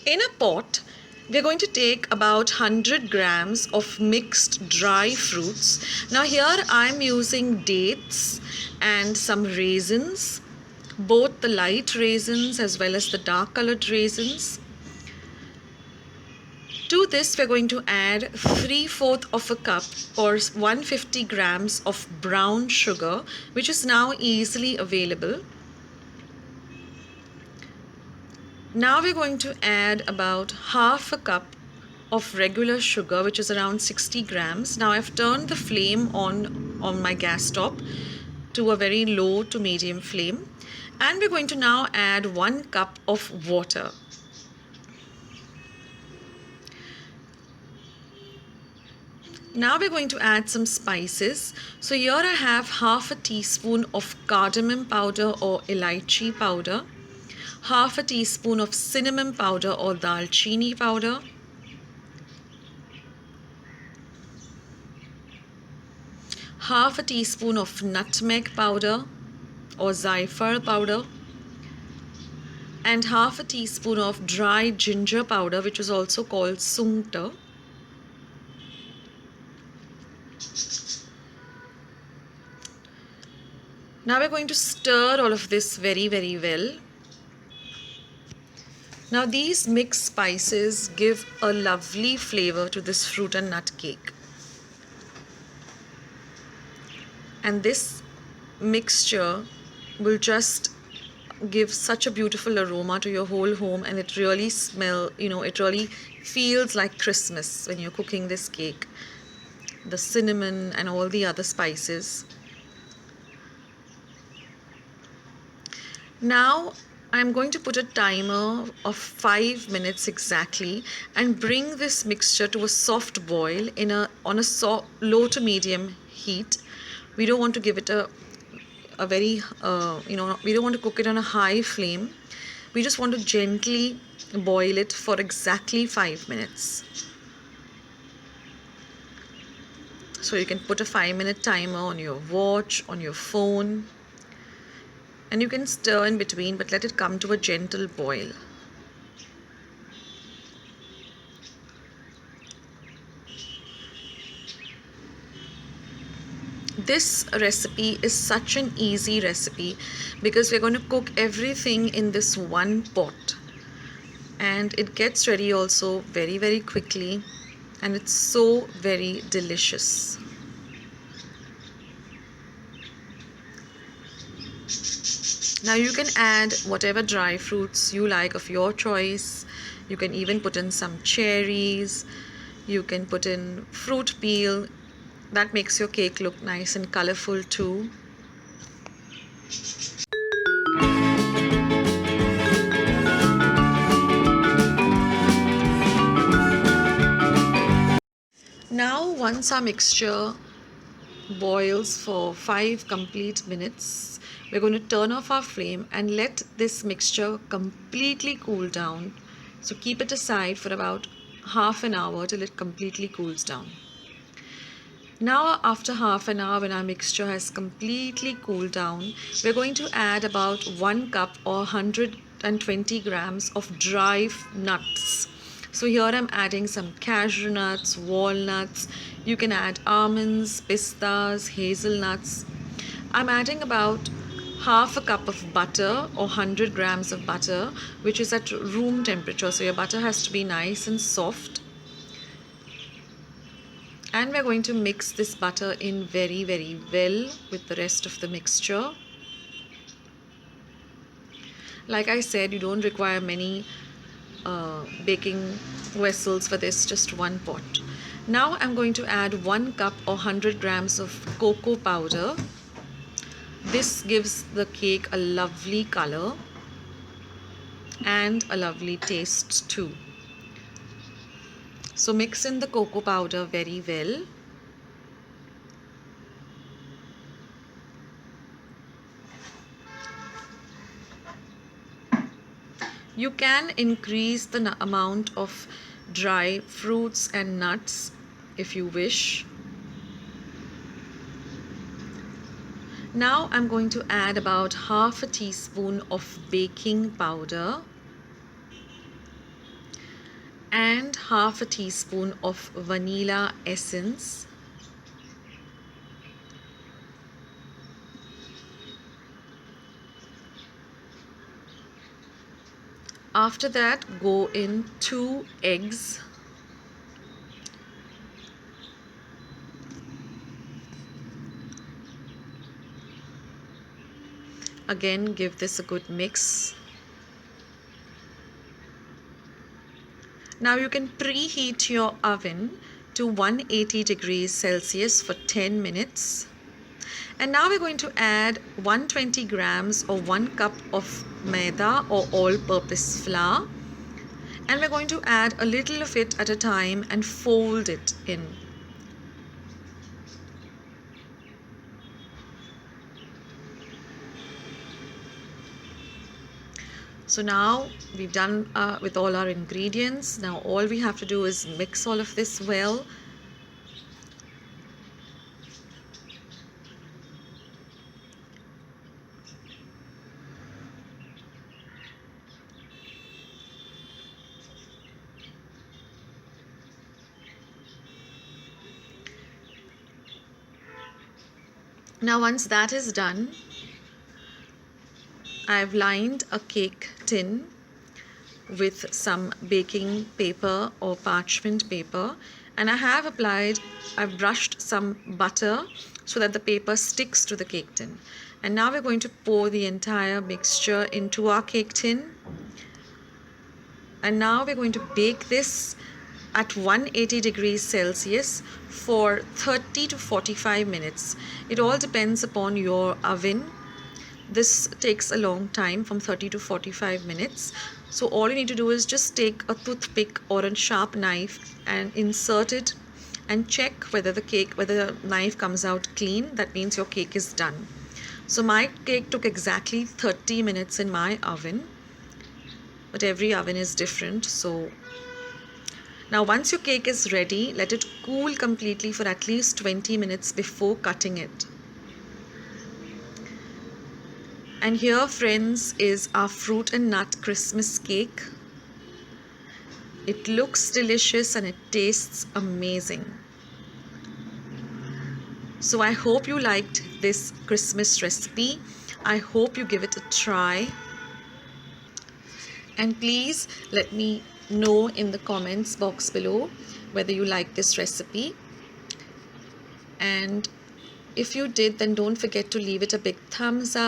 In a pot, we're going to take about 100 grams of mixed dry fruits. Now here I'm using dates and some raisins, both the light raisins as well as the dark colored raisins. To this, we're going to add 3/4 of a cup or 150 grams of brown sugar, which is now easily available. Now we're going to add about half a cup of regular sugar, which is around 60 grams. Now I've turned the flame on my gas top to a very low to medium flame, and we're going to now add 1 cup of water. Now we're going to add some spices. So here I have half a teaspoon of cardamom powder or elaichi powder, half a teaspoon of cinnamon powder or dalchini powder, half a teaspoon of nutmeg powder or zaifar powder, and half a teaspoon of dry ginger powder, which is also called sungta. Now we're going to stir all of this very, very well. Now these mixed spices give a lovely flavor to this fruit and nut cake. And this mixture will just give such a beautiful aroma to your whole home, and it really it really feels like Christmas when you're cooking this cake. The cinnamon and all the other spices. Now I'm going to put a timer of 5 minutes exactly and bring this mixture to a soft boil on a low to medium heat. We don't want to give it a very we don't want to cook it on a high flame. We just want to gently boil it for exactly 5 minutes. So you can put a 5-minute timer on your watch, on your phone, and you can stir in between, but let it come to a gentle boil. This recipe is such an easy recipe because we're going to cook everything in this one pot, and it gets ready also very, very quickly, and it's so very delicious. Now you can add whatever dry fruits you like of your choice. You can even put in some cherries. You can put in fruit peel. That makes your cake look nice and colorful too. Now once our mixture boils for 5 complete minutes, we're going to turn off our flame and let this mixture completely cool down. So keep it aside for about half an hour till it completely cools down. Now after half an hour, when our mixture has completely cooled down, we're going to add about 1 cup or 120 grams of dry nuts. So here I'm adding some cashew nuts, walnuts. You can add almonds, pistas, hazelnuts. I'm adding about half a cup of butter or 100 grams of butter, which is at room temperature. So your butter has to be nice and soft. And we're going to mix this butter in very, very well with the rest of the mixture. Like I said, you don't require many baking vessels for this, just one pot. Now I'm going to add 1 cup or 100 grams of cocoa powder. This gives the cake a lovely color and a lovely taste too. So mix in the cocoa powder very well. You can increase the amount of dry fruits and nuts if you wish. Now I'm going to add about half a teaspoon of baking powder. and half a teaspoon of vanilla essence. After that, go in 2 eggs. Again, give this a good mix. Now you can preheat your oven to 180 degrees Celsius for 10 minutes. And now we're going to add 120 grams or 1 cup of maida or all-purpose flour. And we're going to add a little of it at a time and fold it in. So now we've done with all our ingredients. Now all we have to do is mix all of this well. Now once that is done, I've lined a cake tin with some baking paper or parchment paper, and I've brushed some butter so that the paper sticks to the cake tin. And now we're going to pour the entire mixture into our cake tin. And now we're going to bake this at 180 degrees Celsius for 30 to 45 minutes. It all depends upon your oven. This takes a long time, from 30 to 45 minutes. So all you need to do is just take a toothpick or a sharp knife and insert it and check whether the knife comes out clean. That means your cake is done. So my cake took exactly 30 minutes in my oven, but every oven is different. So now once your cake is ready, let it cool completely for at least 20 minutes before cutting it. And here, friends, is our fruit and nut Christmas cake. It looks delicious and it tastes amazing. So I hope you liked this Christmas recipe. I hope you give it a try. And please let me know in the comments box below whether you like this recipe. And if you did, then don't forget to leave it a big thumbs up.